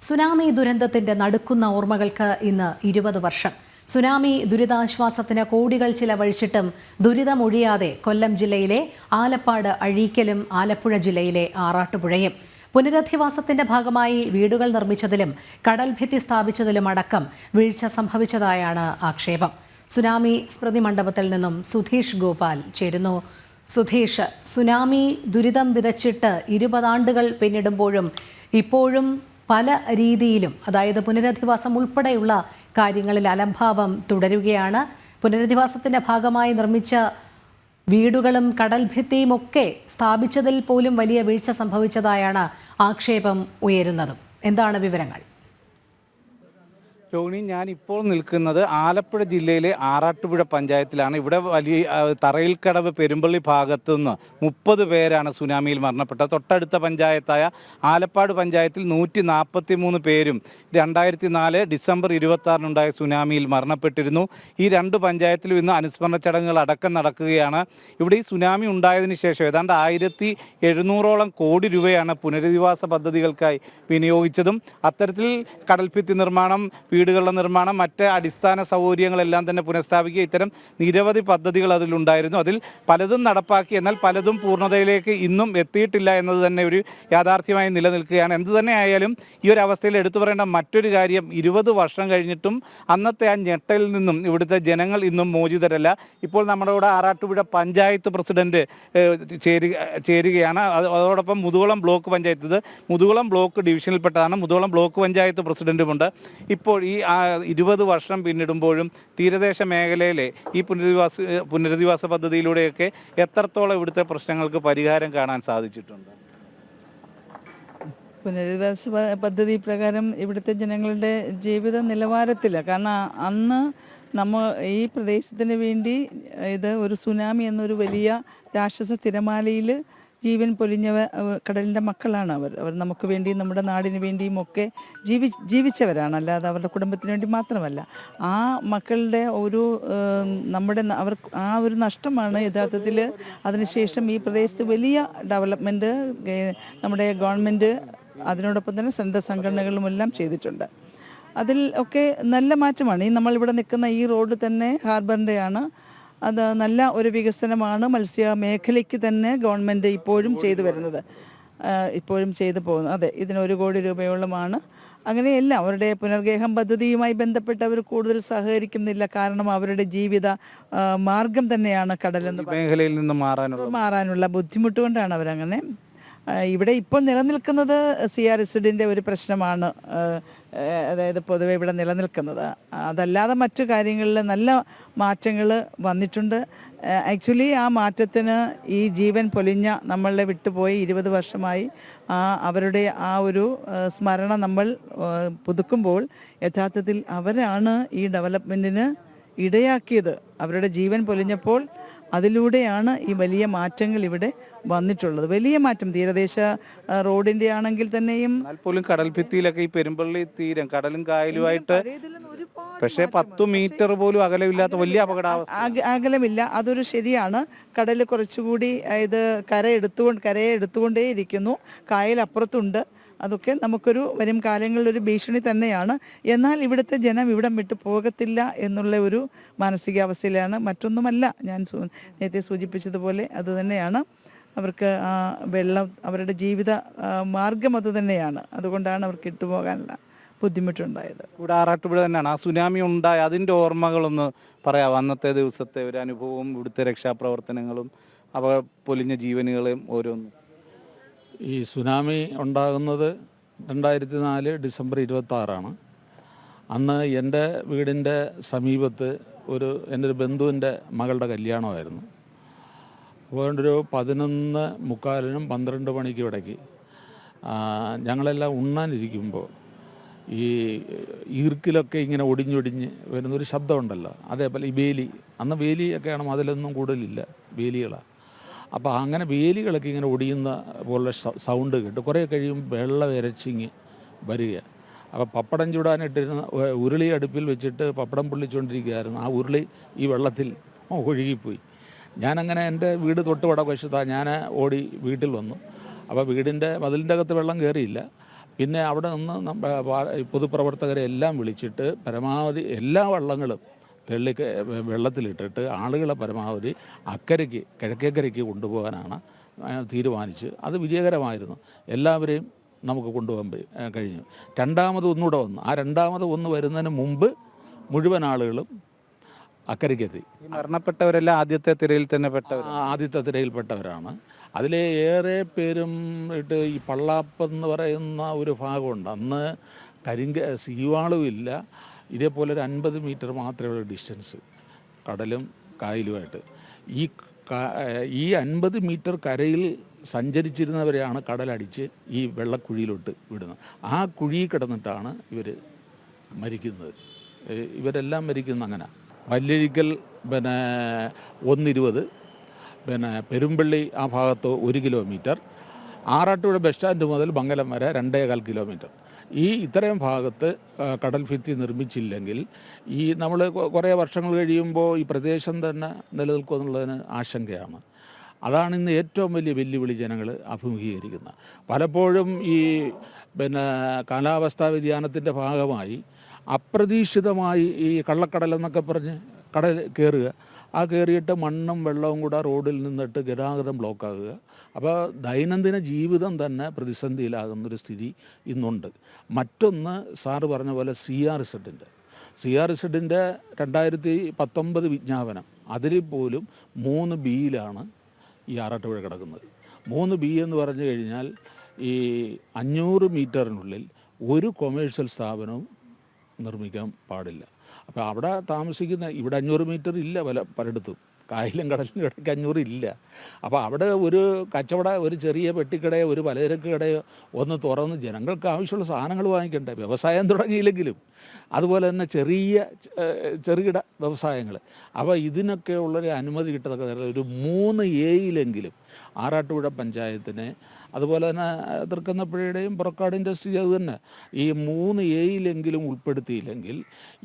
Tsunami ദുരന്തത്തിന്റെ നടുക്കുന്ന ഓർമ്മകൾക്ക് ഇന്ന് 20 വർഷം. സുനാമി ദുരിതാശ്വാസത്തിന് കോടികൾ ചിലവഴിച്ചിട്ടും ദുരിതമൊഴിയാതെ കൊല്ലം ജില്ലയിലെ ആലപ്പാട് അഴീക്കലും ആലപ്പുഴ ജില്ലയിലെ ആറാട്ടുപുഴയും. പുനരധിവാസത്തിന്റെ ഭാഗമായി വീടുകൾ നിർമ്മിച്ചതിലും കടൽഭിത്തി സ്ഥാപിച്ചതിലും അടക്കം വീഴ്ച സംഭവിച്ചതായാണ് ആക്ഷേപം. സുനാമി സ്മൃതി മണ്ഡപത്തിൽ നിന്നും സുധീഷ് ഗോപാൽ ചേരുന്നു. സുധീഷ്, സുനാമി ദുരിതം വിതച്ചിട്ട് 20 ആണ്ടുകൾ പിന്നിടുമ്പോഴും ഇപ്പോഴും പല രീതിയിലും, അതായത് പുനരധിവാസം ഉൾപ്പെടെയുള്ള കാര്യങ്ങളിൽ അലംഭാവം തുടരുകയാണ്. പുനരധിവാസത്തിന്റെ ഭാഗമായി നിർമ്മിച്ച വീടുകളും കടൽഭിത്തിയും ഒക്കെ സ്ഥാപിച്ചതിൽ പോലും വലിയ വീഴ്ച സംഭവിച്ചതായാണ് ആക്ഷേപം ഉയരുന്നതും. എന്താണ് വിവരങ്ങൾ? ടോണി, ഞാൻ ഇപ്പോൾ നിൽക്കുന്നത് ആലപ്പുഴ ജില്ലയിലെ ആറാട്ടുപുഴ പഞ്ചായത്തിലാണ്. ഇവിടെ വലിയ തറയിൽക്കടവ് പെരുമ്പള്ളി ഭാഗത്തു നിന്ന് 30 പേരാണ് സുനാമിയിൽ മരണപ്പെട്ടത്. തൊട്ടടുത്ത പഞ്ചായത്തായ ആലപ്പാട് പഞ്ചായത്തിൽ 143 പേരും 2004 ഡിസംബർ 26-നുണ്ടായ സുനാമിയിൽ മരണപ്പെട്ടിരുന്നു. ഈ 2 പഞ്ചായത്തിലും ഇന്ന് അനുസ്മരണ ചടങ്ങുകൾ അടക്കം നടക്കുകയാണ്. ഇവിടെ ഈ സുനാമി ഉണ്ടായതിനു ശേഷം ഏതാണ്ട് 1700 കോടി രൂപയാണ് പുനരധിവാസ പദ്ധതികൾക്കായി വിനിയോഗിച്ചതും. അത്തരത്തിൽ കടൽഭിത്തി നിർമ്മാണം, വീടുകളുടെ നിർമ്മാണം, മറ്റ് അടിസ്ഥാന സൗകര്യങ്ങളെല്ലാം തന്നെ പുനഃസ്ഥാപിക്കുക, ഇത്തരം നിരവധി പദ്ധതികൾ അതിലുണ്ടായിരുന്നു. അതിൽ പലതും നടപ്പാക്കി, എന്നാൽ പലതും പൂർണ്ണതയിലേക്ക് ഇന്നും എത്തിയിട്ടില്ല എന്നത് തന്നെ ഒരു യാഥാർത്ഥ്യമായി നിലനിൽക്കുകയാണ്. എന്തു തന്നെ ആയാലും ഈ ഒരു അവസ്ഥയിൽ എടുത്തു പറയേണ്ട മറ്റൊരു കാര്യം, 20 വർഷം കഴിഞ്ഞിട്ടും അന്നത്തെ ആ ഞെട്ടലിൽ നിന്നും ഇവിടുത്തെ ജനങ്ങൾ ഇന്നും മോചിതരല്ല. ഇപ്പോൾ നമ്മുടെ കൂടെ ആറാട്ടുപുഴ പഞ്ചായത്ത് പ്രസിഡന്റ് ചേരുകയാണ്. അതോടൊപ്പം മുതുകുളം ബ്ലോക്ക് പഞ്ചായത്ത്, ഇത് മുതുകുളം ബ്ലോക്ക് ഡിവിഷനിൽപ്പെട്ടതാണ്, മുതുകുളം ബ്ലോക്ക് പഞ്ചായത്ത് പ്രസിഡന്റുമുണ്ട്. ഇപ്പോൾ ഈ 20 വർഷം പിന്നിടുമ്പോഴും തീരദേശ മേഖലയിലെ ഈ പുനരധിവാസ പദ്ധതിയിലൂടെയൊക്കെ എത്രത്തോളം ഇവിടുത്തെ പ്രശ്നങ്ങൾക്ക് പരിഹാരം കാണാൻ സാധിച്ചിട്ടുണ്ട്? പുനരധിവാസ പദ്ധതി പ്രകാരം ഇവിടുത്തെ ജനങ്ങളുടെ ജീവിത നിലവാരത്തിൽ, കാരണം അന്ന് ഈ പ്രദേശത്തിന് വേണ്ടി ഇത് ഒരു സുനാമി എന്നൊരു വലിയ രാക്ഷസ തിരമാലയിൽ ജീവൻ പൊലിഞ്ഞ കടലിൻ്റെ മക്കളാണ് അവർ നമുക്ക് വേണ്ടിയും നമ്മുടെ നാടിന് വേണ്ടിയും ഒക്കെ ജീവിച്ചവരാണ്, അല്ലാതെ അവരുടെ കുടുംബത്തിന് വേണ്ടി മാത്രമല്ല. ആ മക്കളുടെ ആ ഒരു നഷ്ടമാണ് യഥാർത്ഥത്തിൽ അതിനുശേഷം ഈ പ്രദേശത്ത് വലിയ ഡെവലപ്മെൻറ്റ് നമ്മുടെ ഗവൺമെൻറ് അതിനോടൊപ്പം തന്നെ സന്നദ്ധ സംഘടനകളുമെല്ലാം ചെയ്തിട്ടുണ്ട്. അതിൽ ഒക്കെ നല്ല മാറ്റമാണ്. നമ്മളിവിടെ നിൽക്കുന്ന ഈ റോഡ് തന്നെ ഹാർബറിൻ്റെയാണ്. അത് നല്ല ഒരു വികസനമാണ്. മത്സ്യ മേഖലയ്ക്ക് തന്നെ ഗവൺമെൻറ് ഇപ്പോഴും ചെയ്തു വരുന്നത്, ഇപ്പോഴും ചെയ്തു പോകുന്നത്. അതെ, ഇതിന് 1 കോടി രൂപയോളമാണ്. അങ്ങനെയല്ല, അവരുടെ പുനർഗേഹം പദ്ധതിയുമായി ബന്ധപ്പെട്ട് അവർ കൂടുതൽ സഹകരിക്കുന്നില്ല. കാരണം അവരുടെ ജീവിത മാർഗം തന്നെയാണ് കടലെന്ന് മേഖലയിൽ നിന്ന് മാറാനുള്ള ബുദ്ധിമുട്ട് കൊണ്ടാണ് അവരങ്ങനെ. ഇവിടെ ഇപ്പോൾ നിലനിൽക്കുന്നത് CRSഡിൻ്റെ ഒരു പ്രശ്നമാണ്, അതായത് പൊതുവെ ഇവിടെ നിലനിൽക്കുന്നത്. അതല്ലാതെ മറ്റു കാര്യങ്ങളിൽ നല്ല മാറ്റങ്ങൾ വന്നിട്ടുണ്ട്. ആക്ച്വലി ആ മാറ്റത്തിന് ഈ ജീവൻ പൊലിഞ്ഞ നമ്മളെ വിട്ടുപോയി 20 വർഷമായി അവരുടെ ആ ഒരു സ്മരണ നമ്മൾ പുതുക്കുമ്പോൾ യഥാർത്ഥത്തിൽ അവരാണ് ഈ ഡെവലപ്മെൻറ്റിന് ഇടയാക്കിയത്. അവരുടെ ജീവൻ പൊലിഞ്ഞപ്പോൾ അതിലൂടെയാണ് ഈ വലിയ മാറ്റങ്ങൾ ഇവിടെ വന്നിട്ടുള്ളത്. വലിയ മാറ്റം തീരദേശ റോഡിന്റെ ആണെങ്കിൽ തന്നെയും പോലും കടൽഭിത്തിയിലൊക്കെ ഈ പെരുമ്പള്ളി തീരം കടലും കായലുമായിട്ട് പക്ഷേ 10 മീറ്റർ പോലും അകലമില്ലാത്ത വലിയ അകലമില്ല. അതൊരു ശരിയാണ്. കടൽ കുറച്ചുകൂടി കരയെ എടുത്തുകൊണ്ടേയിരിക്കുന്നു, കായൽ അപ്പുറത്തുണ്ട്. അതൊക്കെ നമുക്കൊരു വരും കാലങ്ങളിലൊരു ഭീഷണി തന്നെയാണ്. എന്നാൽ ഇവിടുത്തെ ജനം ഇവിടം വിട്ടു പോകത്തില്ല എന്നുള്ള ഒരു മാനസികാവസ്ഥയിലാണ്. മറ്റൊന്നുമല്ല, ഞാൻ നേരത്തെ സൂചിപ്പിച്ചതുപോലെ അതുതന്നെയാണ്. അവർക്ക് ആ വെള്ളം അവരുടെ ജീവിത മാർഗം അതുതന്നെയാണ്. അതുകൊണ്ടാണ് അവർക്ക് ഇട്ടുപോകാനുള്ള ബുദ്ധിമുട്ടുണ്ടായത്. ഇവിടെ ആറാട്ടുപുഴ തന്നെയാണ് ആ സുനാമി ഉണ്ടായ അതിൻ്റെ ഓർമ്മകളൊന്ന് പറയാം. അന്നത്തെ ദിവസത്തെ ഒരു അനുഭവവും ഇവിടുത്തെ രക്ഷാപ്രവർത്തനങ്ങളും അവ പൊലിഞ്ഞ ജീവനുകളെയും ഓരോന്നും. ഈ സുനാമി ഉണ്ടാകുന്നത് 2004 ഡിസംബർ 26-ആണ്. അന്ന് എൻ്റെ വീടിൻ്റെ സമീപത്ത് എൻ്റെ ഒരു ബന്ധുവിൻ്റെ മകളുടെ കല്യാണമായിരുന്നു. അതുകൊണ്ടൊരു 11:45-നും 12 മണിക്കും ഇടയ്ക്ക് ഞങ്ങളെല്ലാം ഉണ്ണാനിരിക്കുമ്പോൾ ഈ ഈർക്കിലൊക്കെ ഇങ്ങനെ ഒടിഞ്ഞൊടിഞ്ഞ് വരുന്നൊരു ശബ്ദമുണ്ടല്ലോ, അതേപോലെ ഈ വേലി, അന്ന് വേലിയൊക്കെയാണ്, അതിലൊന്നും കൂടുതലില്ല, വേലികളാണ്. അപ്പോൾ അങ്ങനെ വേലികളൊക്കെ ഇങ്ങനെ ഒടിയുന്ന പോലുള്ള സൗണ്ട് കേട്ട് കുറേ കഴിയുമ്പോൾ വെള്ളം ഇരച്ചിങ്ങി വരിക. അപ്പോൾ പപ്പടം ചൂടാനിട്ടിരുന്ന ഉരുളി അടുപ്പിൽ വെച്ചിട്ട് പപ്പടം പൊള്ളിച്ചുകൊണ്ടിരിക്കുകയായിരുന്നു. ആ ഉരുളി ഈ വെള്ളത്തിൽ ഒഴുകിപ്പോയി. ഞാനങ്ങനെ എൻ്റെ വീട് തൊട്ട് വടവശത്താണ്. ഞാൻ ഓടി വീട്ടിൽ വന്നു. അപ്പോൾ വീടിൻ്റെ മതിലിൻ്റെ അകത്ത് വെള്ളം കയറിയില്ല, പിന്നെ അവിടെ നിന്ന് പൊതുപ്രവർത്തകരെ എല്ലാം വിളിച്ചിട്ട് പരമാവധി എല്ലാ വള്ളങ്ങളും വെള്ളത്തിലിട്ടിട്ട് ആളുകളെ പരമാവധി അക്കരയ്ക്ക് കിഴക്കേക്കരയ്ക്ക് കൊണ്ടുപോകാനാണ് തീരുമാനിച്ച്. അത് വിജയകരമായിരുന്നു. എല്ലാവരെയും നമുക്ക് കൊണ്ടുപോകാൻ കഴിഞ്ഞു. രണ്ടാമത് ഒന്നുകൂടെ വന്നു. ആ രണ്ടാമത് ഒന്ന് വരുന്നതിന് മുമ്പ് മുഴുവൻ ആളുകളും അക്കരയ്ക്കെത്തി. മരണപ്പെട്ടവരെല്ലാം ആദ്യത്തെ തിരയിൽ തന്നെ ആദ്യത്തെ തിരയിൽപ്പെട്ടവരാണ്. അതിലെ ഏറെ പേരും ഈ പള്ളാപ്പെന്ന് പറയുന്ന ഒരു ഭാഗമുണ്ട്. അന്ന് സീവാളുമില്ല. ഇതേപോലെ ഒരു 50 മീറ്റർ മാത്രമേ ഉള്ളൂ ഡിസ്റ്റൻസ് കടലും കായലുമായിട്ട്. ഈ 50 മീറ്റർ കരയിൽ സഞ്ചരിച്ചിരുന്നവരെയാണ് കടലടിച്ച് ഈ വെള്ളക്കുഴിയിലോട്ട് വിടുന്നത്. ആ കുഴിയിൽ കിടന്നിട്ടാണ് ഇവർ മരിക്കുന്നത്. ഇവരെല്ലാം മരിക്കുന്ന അങ്ങനെ. വല്യരിക്കൽ 1:20, പെരുമ്പള്ളി ആ ഭാഗത്ത് 1 കിലോമീറ്റർ, ആറാട്ടുപുഴ ബസ് സ്റ്റാൻഡ് മുതൽ മംഗലം വരെ 2.25 കിലോമീറ്റർ. ഇത്രയും ഭാഗത്ത് കടൽ ഭിത്തി നിർമ്മിച്ചില്ലെങ്കിൽ നമ്മൾ കുറേ വർഷങ്ങൾ കഴിയുമ്പോൾ ഈ പ്രദേശം തന്നെ നിലനിൽക്കുമെന്നുള്ളതിന് ആശങ്കയാണ്. അതാണ് ഇന്ന് ഏറ്റവും വലിയ വെല്ലുവിളി ജനങ്ങൾ അഭിമുഖീകരിക്കുന്നത്. പലപ്പോഴും കാലാവസ്ഥാ വ്യതിയാനത്തിൻ്റെ ഭാഗമായി അപ്രതീക്ഷിതമായി ഈ കള്ളക്കടലെന്നൊക്കെ പറഞ്ഞ് കടൽ കയറുക, ആ കയറിയിട്ട് മണ്ണും വെള്ളവും കൂടെ റോഡിൽ നിന്നിട്ട് ഗതാഗതം ബ്ലോക്കാകുക. അപ്പോൾ ദൈനംദിന ജീവിതം തന്നെ പ്രതിസന്ധിയിലാകുന്നൊരു സ്ഥിതി ഇന്നുണ്ട്. മറ്റൊന്ന് സാറ് പറഞ്ഞ പോലെ CRZ 2019 വിജ്ഞാപനം, അതിൽ പോലും 3B ഈ ആറാട്ടുപുഴ കിടക്കുന്നത്. 3B എന്ന് പറഞ്ഞു കഴിഞ്ഞാൽ ഈ 500 മീറ്ററിനുള്ളിൽ ഒരു കൊമേഴ്ഷ്യൽ സ്ഥാപനവും നിർമ്മിക്കാൻ പാടില്ല. അപ്പോൾ അവിടെ താമസിക്കുന്ന ഇവിടെ 500 മീറ്റർ ഇല്ല പലയിടത്തും. കായലും കടലിനും ഇടയ്ക്ക് 500 ഇല്ല. അപ്പോൾ അവിടെ ഒരു ഒരു ചെറിയ പെട്ടിക്കടയോ ഒരു പലചരക്ക് കടയോ ഒന്ന് തുറന്ന് ജനങ്ങൾക്ക് ആവശ്യമുള്ള സാധനങ്ങൾ വാങ്ങിക്കണ്ടേ? വ്യവസായം തുടങ്ങിയില്ലെങ്കിലും അതുപോലെ തന്നെ ചെറുകിട വ്യവസായങ്ങൾ. അപ്പോൾ ഇതിനൊക്കെ ഉള്ളൊരു അനുമതി കിട്ടത്തക്ക ഒരു 3A ആറാട്ടുപുഴ പഞ്ചായത്തിനെ, അതുപോലെ തന്നെ തൃക്കുന്നപ്പുഴയുടെയും പുറക്കാടിൻ്റെ സ്ഥിതി അത് തന്നെ, ഈ 3A ഉൾപ്പെടുത്തിയില്ലെങ്കിൽ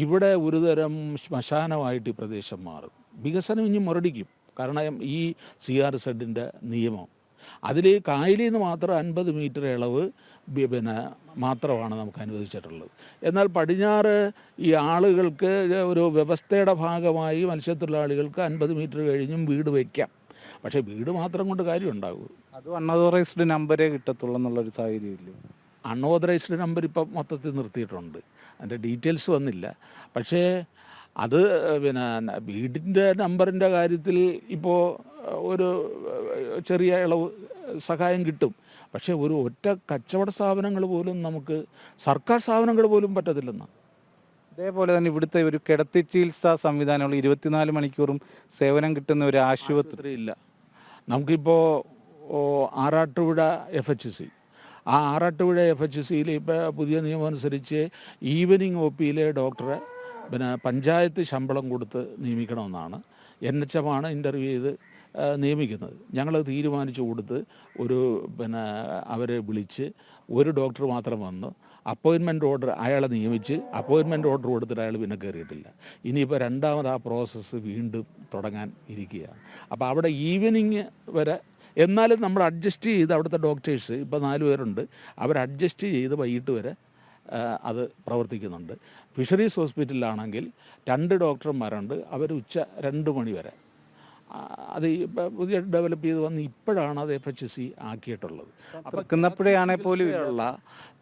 ഇവിടെ ഒരുതരം ശ്മശാനമായിട്ട് ഈ പ്രദേശം മാറും. വികസനം ഇനി മുരടിക്കും. കാരണം ഈ CRZ നിയമം അതിൽ കായലിൽ നിന്ന് മാത്രം 50 മീറ്റർ ഇളവ് മാത്രമാണ് നമുക്ക് അനുവദിച്ചിട്ടുള്ളത്. എന്നാൽ പടിഞ്ഞാറ് ഈ ആളുകൾക്ക് ഒരു വ്യവസ്ഥയുടെ ഭാഗമായി മത്സ്യത്തൊഴിലാളികൾക്ക് 50 മീറ്റർ കഴിഞ്ഞും വീട് വയ്ക്കാം. പക്ഷേ വീട് മാത്രം കൊണ്ട് കാര്യം ഉണ്ടാകും. അത് അൺഓതറൈസ്ഡ് നമ്പരേ കിട്ടത്തുള്ളൂ എന്നുള്ളൊരു സാഹചര്യമില്ല. അൺഓതറൈസ്ഡ് നമ്പർ ഇപ്പം മൊത്തത്തിൽ നിർത്തിയിട്ടുണ്ട്. അതിൻ്റെ ഡീറ്റെയിൽസ് വന്നില്ല. പക്ഷേ അത് വീടിൻ്റെ നമ്പറിൻ്റെ കാര്യത്തിൽ ഇപ്പോൾ ഒരു ചെറിയ ഇളവ് സഹായം കിട്ടും. പക്ഷേ ഒരു ഒറ്റ കച്ചവട സ്ഥാപനങ്ങൾ പോലും നമുക്ക്, സർക്കാർ സ്ഥാപനങ്ങൾ പോലും പറ്റത്തില്ലെന്നാണ്. അതേപോലെ തന്നെ ഇവിടുത്തെ ഒരു കിടത്തി ചികിത്സാ സംവിധാനമുള്ള 24 മണിക്കൂറും സേവനം കിട്ടുന്ന ഒരു ആശുപത്രി ഇല്ല. നമുക്കിപ്പോൾ ആറാട്ടുപുഴ FHC, ആ ആറാട്ടുപുഴ FHCയിൽ ഇപ്പോൾ പുതിയ നിയമം അനുസരിച്ച് ഈവനിങ് OPയിലെ ഡോക്ടറെ പഞ്ചായത്ത് ശമ്പളം കൊടുത്ത് നിയമിക്കണമെന്നാണ്. NHM ഇൻ്റർവ്യൂ ചെയ്ത് നിയമിക്കുന്നത്. ഞങ്ങൾ തീരുമാനിച്ചു കൊടുത്ത് അവരെ വിളിച്ച് ഒരു ഡോക്ടർ മാത്രം വന്നു, അപ്പോയിൻമെൻറ്റ് ഓർഡർ അയാളെ നിയമിച്ച് അപ്പോയിൻമെൻറ്റ് ഓർഡർ കൊടുത്തിട്ട് അയാൾ പിന്നെ കയറിയിട്ടില്ല. ഇനിയിപ്പോൾ രണ്ടാമത് ആ പ്രോസസ്സ് വീണ്ടും തുടങ്ങാൻ ഇരിക്കുകയാണ്. അപ്പോൾ അവിടെ ഈവനിങ് വരെ, എന്നാലും നമ്മൾ അഡ്ജസ്റ്റ് ചെയ്ത് അവിടുത്തെ ഡോക്ടേഴ്സ് ഇപ്പോൾ 4 പേരുണ്ട്, അവർ അഡ്ജസ്റ്റ് ചെയ്ത് വൈകിട്ട് വരെ അത് പ്രവർത്തിക്കുന്നുണ്ട്. ഫിഷറീസ് ഹോസ്പിറ്റലിലാണെങ്കിൽ 2 ഡോക്ടർമാരുണ്ട്, അവർ ഉച്ച 2 മണി വരെ. അത് പുതിയ ഡെവലപ്പ് ചെയ്ത് വന്ന് ഇപ്പോഴാണ് അത് FHC ആക്കിയിട്ടുള്ളത്. തൃക്കുന്നപ്പുഴയാണെങ്കിൽ പോലും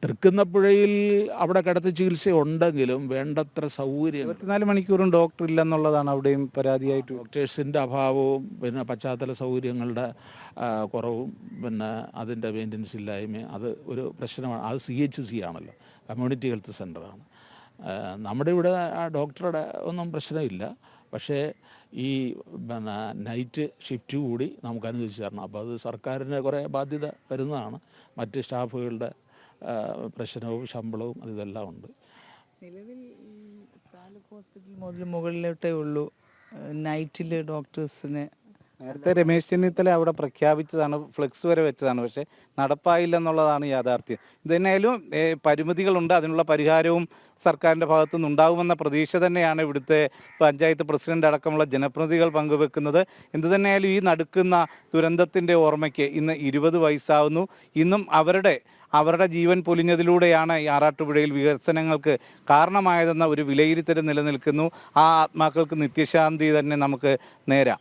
തൃക്കുന്നപ്പുഴയിൽ അവിടെ കിടത്തി ചികിത്സ ഉണ്ടെങ്കിലും വേണ്ടത്ര സൗകര്യം 24 മണിക്കൂറും ഡോക്ടർ ഇല്ലെന്നുള്ളതാണ് അവിടെയും പരാതിയായിട്ട്. ഡോക്ടേഴ്സിൻ്റെ അഭാവവും പശ്ചാത്തല സൗകര്യങ്ങളുടെ കുറവും അതിൻ്റെ മെയിൻ്റനൻസ് ഇല്ലായ്മയും അത് ഒരു പ്രശ്നമാണ്. അത് CHC ആണല്ലോ, കമ്മ്യൂണിറ്റി ഹെൽത്ത് സെൻ്ററാണ്. നമ്മുടെ ഇവിടെ ആ ഡോക്ടറുടെ ഒന്നും പ്രശ്നമില്ല. പക്ഷേ ഈ നൈറ്റ് ഷിഫ്റ്റ് കൂടി നമുക്ക് അനുവദിച്ച് തരണം. അപ്പോൾ അത് സർക്കാരിൻ്റെ കുറേ ബാധ്യത വരുന്നതാണ്. മറ്റ് സ്റ്റാഫുകളുടെ പ്രശ്നവും ശമ്പളവും ഇതെല്ലാം ഉണ്ട്. നിലവിൽ താലൂക്ക് ഹോസ്പിറ്റൽ മുതൽ മുകളിലോട്ടേ ഉള്ളൂ നൈറ്റിൽ ഡോക്ടേഴ്സിന്. നേരത്തെ രമേശ് ചെന്നിത്തല അവിടെ പ്രഖ്യാപിച്ചതാണ്, ഫ്ലെക്സ് വരെ വെച്ചതാണ്, പക്ഷേ നടപ്പായില്ല എന്നുള്ളതാണ് യാഥാർത്ഥ്യം. ഇതെന്നായാലും പരിമിതികളുണ്ട്, അതിനുള്ള പരിഹാരവും സർക്കാരിൻ്റെ ഭാഗത്തുനിന്ന് ഉണ്ടാകുമെന്ന പ്രതീക്ഷ തന്നെയാണ് ഇവിടുത്തെ പഞ്ചായത്ത് പ്രസിഡന്റ് അടക്കമുള്ള ജനപ്രതിനിധികൾ പങ്കുവെക്കുന്നത്. എന്തു തന്നെയായാലും ഈ നടക്കുന്ന ദുരന്തത്തിൻ്റെ ഓർമ്മയ്ക്ക് ഇന്ന് 20 വയസ്സാവുന്നു. ഇന്നും അവരുടെ അവരുടെ ജീവൻ പൊലിഞ്ഞതിലൂടെയാണ് ഈ ആറാട്ടുപുഴയിൽ വികസനങ്ങൾക്ക് കാരണമായതെന്ന ഒരു വിലയിരുത്തൽ നിലനിൽക്കുന്നു. ആ ആത്മാക്കൾക്ക് നിത്യശാന്തി തന്നെ നമുക്ക് നേരാം.